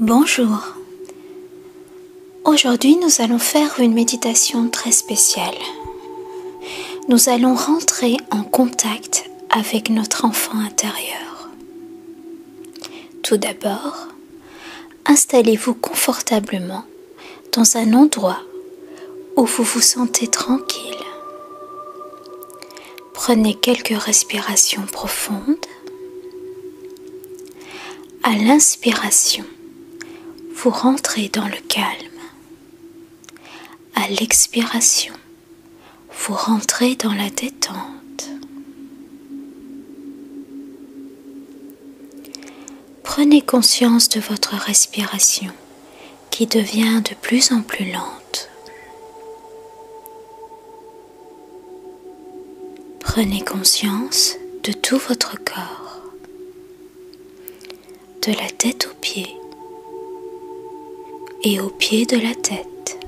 Bonjour. Aujourd'hui, nous allons faire une méditation très spéciale. Nous allons rentrer en contact avec notre enfant intérieur. Tout d'abord, installez-vous confortablement dans un endroit où vous vous sentez tranquille. Prenez quelques respirations profondes. À l'inspiration, vous rentrez dans le calme. À l'expiration, vous rentrez dans la détente. Prenez conscience de votre respiration qui devient de plus en plus lente. Prenez conscience de tout votre corps, de la tête aux pieds et aux pieds de la tête.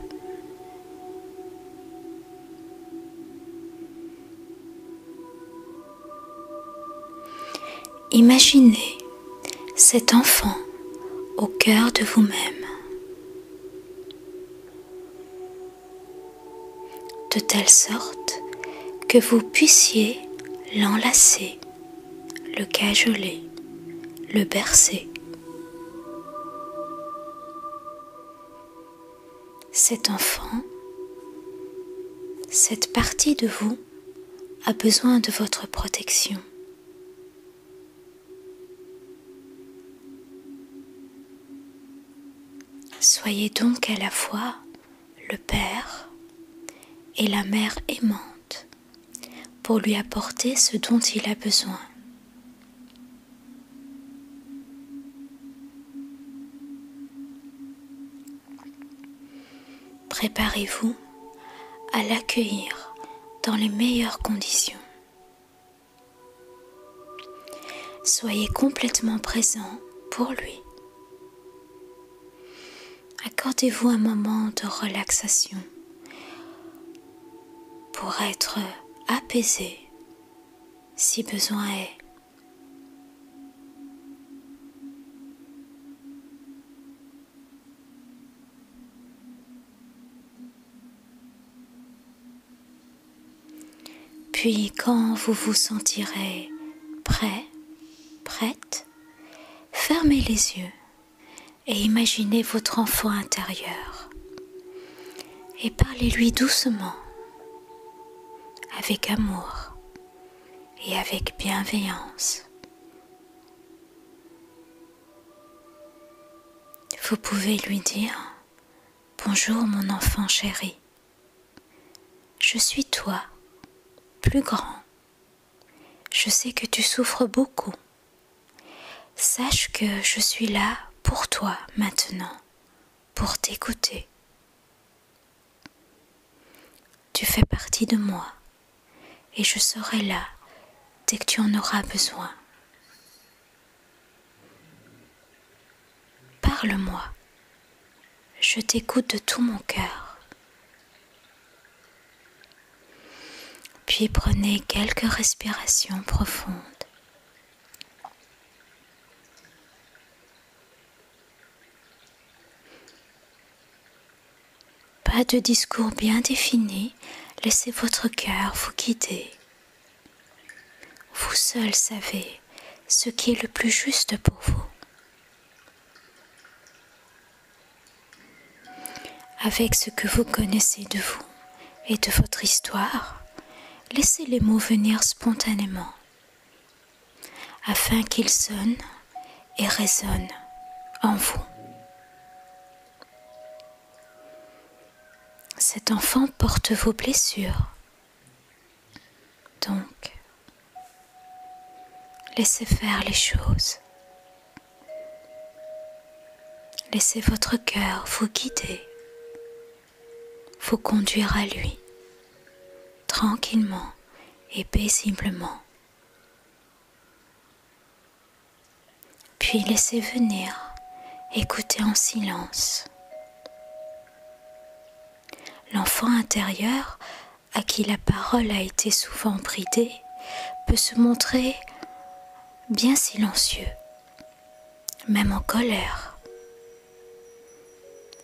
Imaginez cet enfant au cœur de vous-même, de telle sorte que vous puissiez l'enlacer, le cajoler, le bercer. Cet enfant, cette partie de vous a besoin de votre protection. Soyez donc à la fois le père et la mère aimante pour lui apporter ce dont il a besoin. Préparez-vous à l'accueillir dans les meilleures conditions. Soyez complètement présent pour lui. Accordez-vous un moment de relaxation pour être apaisé si besoin est. Puis quand vous vous sentirez prêt, prête, fermez les yeux et imaginez votre enfant intérieur et parlez-lui doucement, avec amour et avec bienveillance. Vous pouvez lui dire « Bonjour mon enfant chéri, je suis toi, plus grand. Je sais que tu souffres beaucoup. Sache que je suis là pour toi maintenant, pour t'écouter. Tu fais partie de moi et je serai là dès que tu en auras besoin. Parle-moi, je t'écoute de tout mon cœur. » Puis prenez quelques respirations profondes. Pas de discours bien défini, laissez votre cœur vous guider. Vous seul savez ce qui est le plus juste pour vous. Avec ce que vous connaissez de vous et de votre histoire, laissez les mots venir spontanément, afin qu'ils sonnent et résonnent en vous. Cet enfant porte vos blessures, donc laissez faire les choses. Laissez votre cœur vous guider, vous conduire à lui, tranquillement et paisiblement. Puis laissez venir, écoutez en silence. L'enfant intérieur, à qui la parole a été souvent bridée, peut se montrer bien silencieux, même en colère.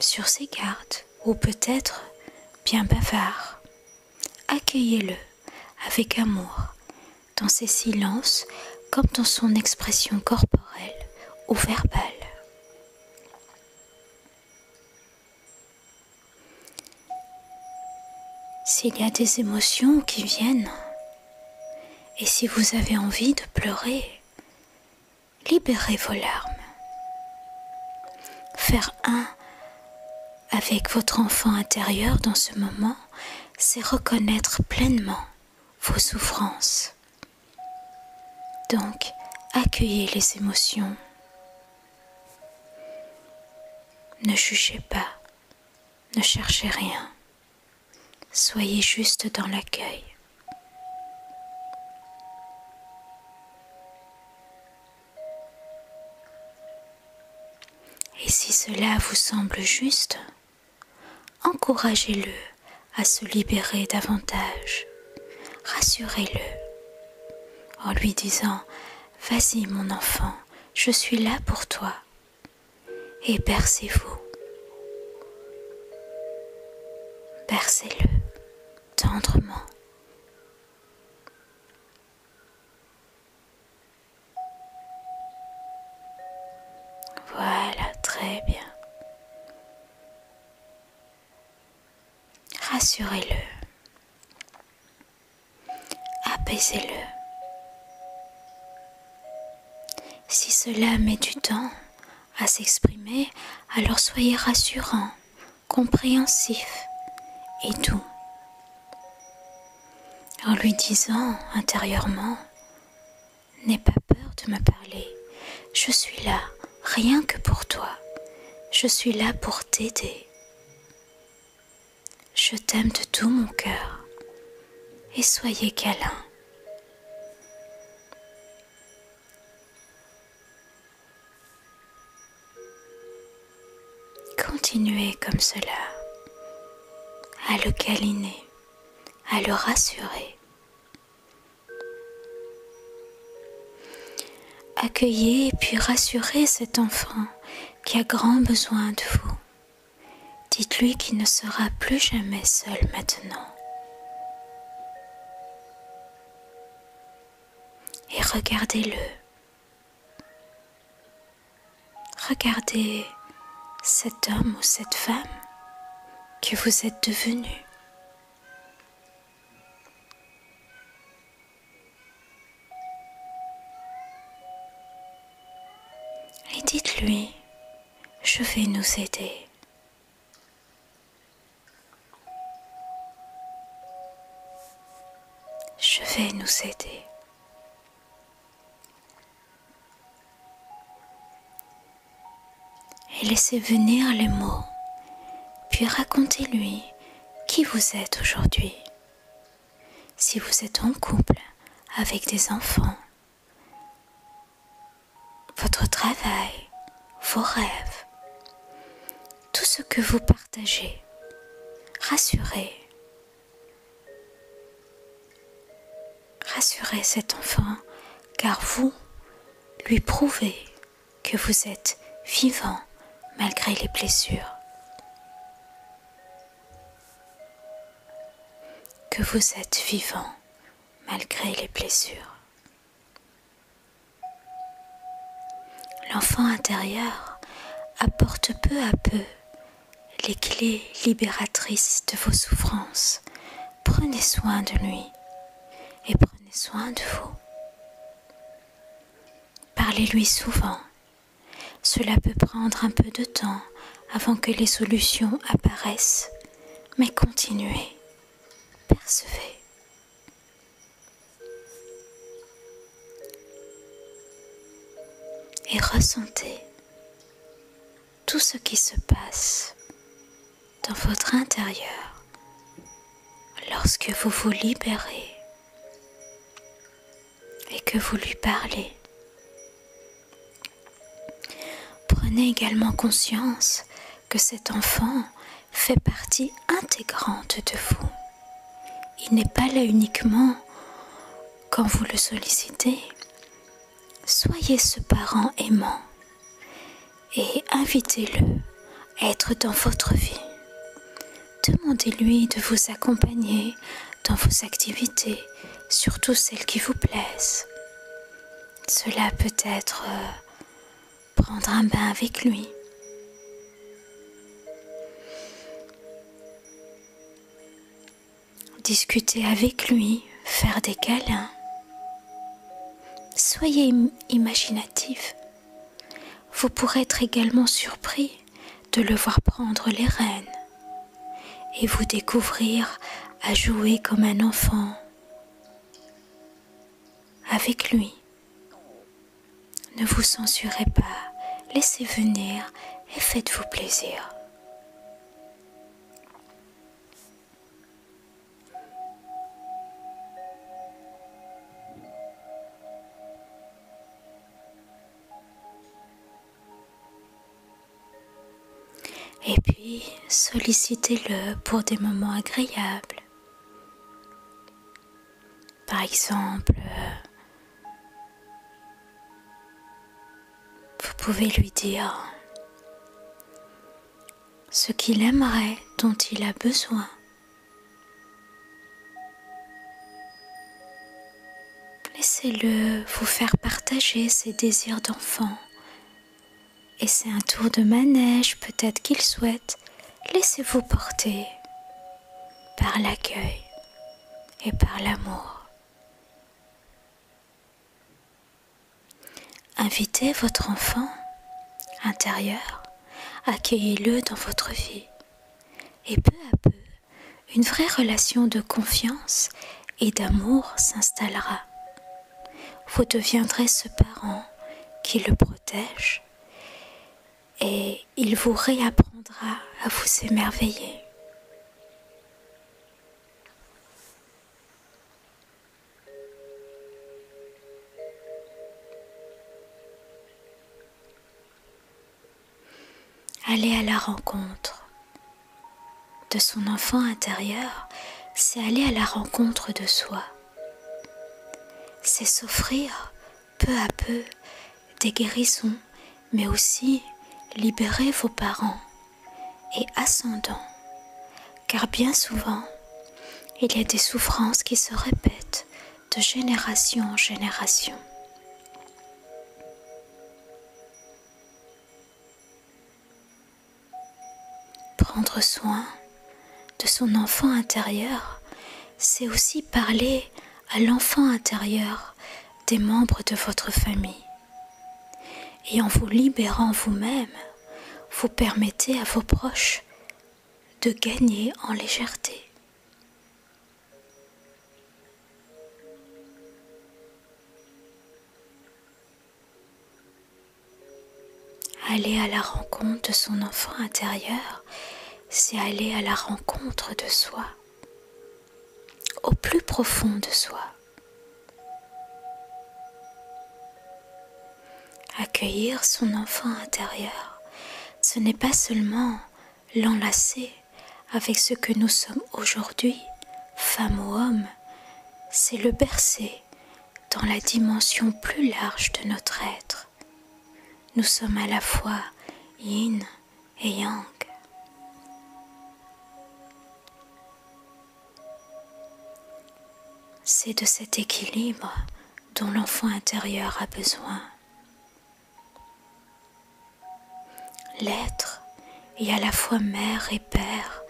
sur ses gardes ou peut-être bien bavard. Accueillez-le avec amour, dans ses silences comme dans son expression corporelle ou verbale. S'il y a des émotions qui viennent, et si vous avez envie de pleurer, libérez vos larmes. Faire un avec votre enfant intérieur dans ce moment, c'est reconnaître pleinement vos souffrances. Donc, accueillez les émotions. Ne jugez pas, ne cherchez rien. Soyez juste dans l'accueil. Et si cela vous semble juste, encouragez-le à se libérer davantage. Rassurez-le en lui disant « Vas-y mon enfant, je suis là pour toi » et bercez-vous. Bercez-le tendrement. Voilà, très bien. Rassurez-le. Apaisez-le. Si cela met du temps à s'exprimer, alors soyez rassurant, compréhensif et doux. En lui disant intérieurement « N'aie pas peur de me parler, je suis là, rien que pour toi, je suis là pour t'aider. Je t'aime de tout mon cœur et soyez câlin. » Continuez comme cela, à le câliner, à le rassurer. Accueillez et puis rassurez cet enfant qui a grand besoin de vous. Dites-lui qu'il ne sera plus jamais seul maintenant. Et regardez-le. Regardez cet homme ou cette femme que vous êtes devenu. Et dites-lui, je vais nous aider. Je vais nous aider. Et laissez venir les mots, puis racontez-lui qui vous êtes aujourd'hui. Si vous êtes en couple avec des enfants, votre travail, vos rêves, tout ce que vous partagez, rassurez cet enfant, car vous lui prouvez que vous êtes vivant malgré les blessures, que vous êtes vivant malgré les blessures. L'enfant intérieur apporte peu à peu les clés libératrices de vos souffrances. Prenez soin de lui et prenez soin de vous. Parlez-lui souvent. Cela peut prendre un peu de temps avant que les solutions apparaissent, mais continuez, percevez. Et ressentez tout ce qui se passe dans votre intérieur lorsque vous vous libérez et que vous lui parlez. Prenez également conscience que cet enfant fait partie intégrante de vous. Il n'est pas là uniquement quand vous le sollicitez. Soyez ce parent aimant et invitez-le être dans votre vie. Demandez-lui de vous accompagner dans vos activités, surtout celles qui vous plaisent. Cela peut être prendre un bain avec lui, discuter avec lui, faire des câlins. Soyez imaginatif. Vous pourrez être également surpris de le voir prendre les rênes et vous découvrir à jouer comme un enfant avec lui. Ne vous censurez pas, laissez venir et faites-vous plaisir. Et puis, sollicitez-le pour des moments agréables. Par exemple, vous pouvez lui dire ce qu'il aimerait, dont il a besoin. Laissez-le vous faire partager ses désirs d'enfant. Et c'est un tour de manège peut-être qu'il souhaite. Laissez-vous porter par l'accueil et par l'amour. Invitez votre enfant intérieur, accueillez-le dans votre vie. Et peu à peu, une vraie relation de confiance et d'amour s'installera. Vous deviendrez ce parent qui le protège et il vous réapprendra à vous émerveiller. Aller à la rencontre de son enfant intérieur, c'est aller à la rencontre de soi. C'est s'offrir peu à peu des guérisons, mais aussi libérer vos parents et ascendants, car bien souvent, il y a des souffrances qui se répètent de génération en génération. Prendre soin de son enfant intérieur, c'est aussi parler à l'enfant intérieur des membres de votre famille. Et en vous libérant vous-même, vous permettez à vos proches de gagner en légèreté. Aller à la rencontre de son enfant intérieur, c'est aller à la rencontre de soi, au plus profond de soi. Accueillir son enfant intérieur, ce n'est pas seulement l'enlacer avec ce que nous sommes aujourd'hui, femme ou homme, c'est le bercer dans la dimension plus large de notre être. Nous sommes à la fois yin et yang. C'est de cet équilibre dont l'enfant intérieur a besoin. L'être est à la fois mère et père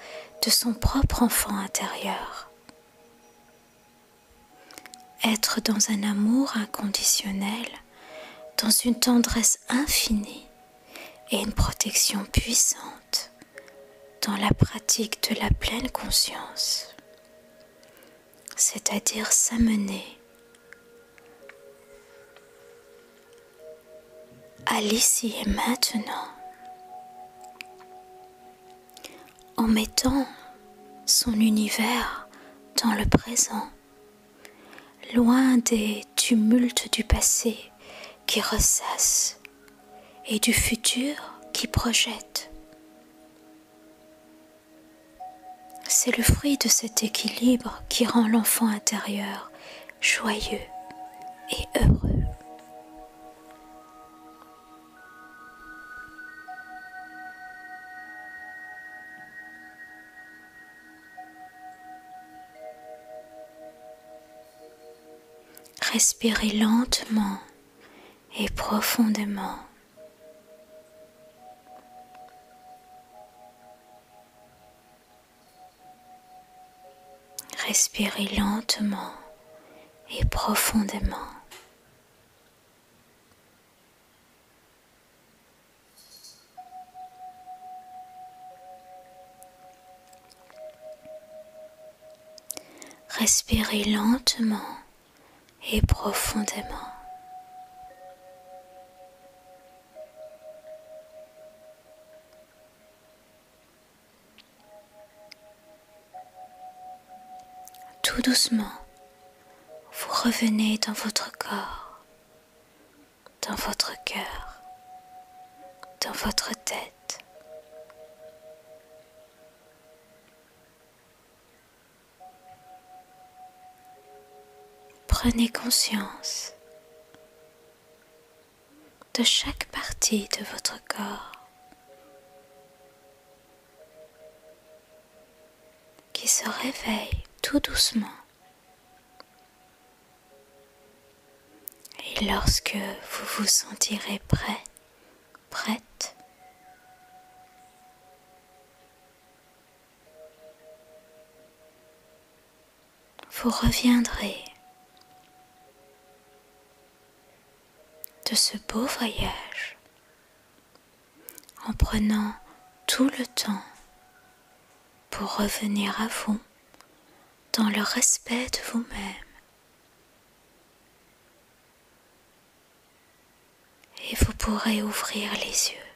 de son propre enfant intérieur. Être dans un amour inconditionnel, dans une tendresse infinie et une protection puissante dans la pratique de la pleine conscience, c'est-à-dire s'amener à l'ici et maintenant, en mettant son univers dans le présent, loin des tumultes du passé qui ressassent et du futur qui projette. C'est le fruit de cet équilibre qui rend l'enfant intérieur joyeux et heureux. Respirez lentement et profondément. Respirez lentement et profondément. Respirez lentement et profondément. Tout doucement, vous revenez dans votre corps, dans votre cœur, dans votre tête. Prenez conscience de chaque partie de votre corps qui se réveille tout doucement. Et lorsque vous vous sentirez prêt, prête, vous reviendrez de ce beau voyage en prenant tout le temps pour revenir à vous dans le respect de vous-même. Et vous pourrez ouvrir les yeux.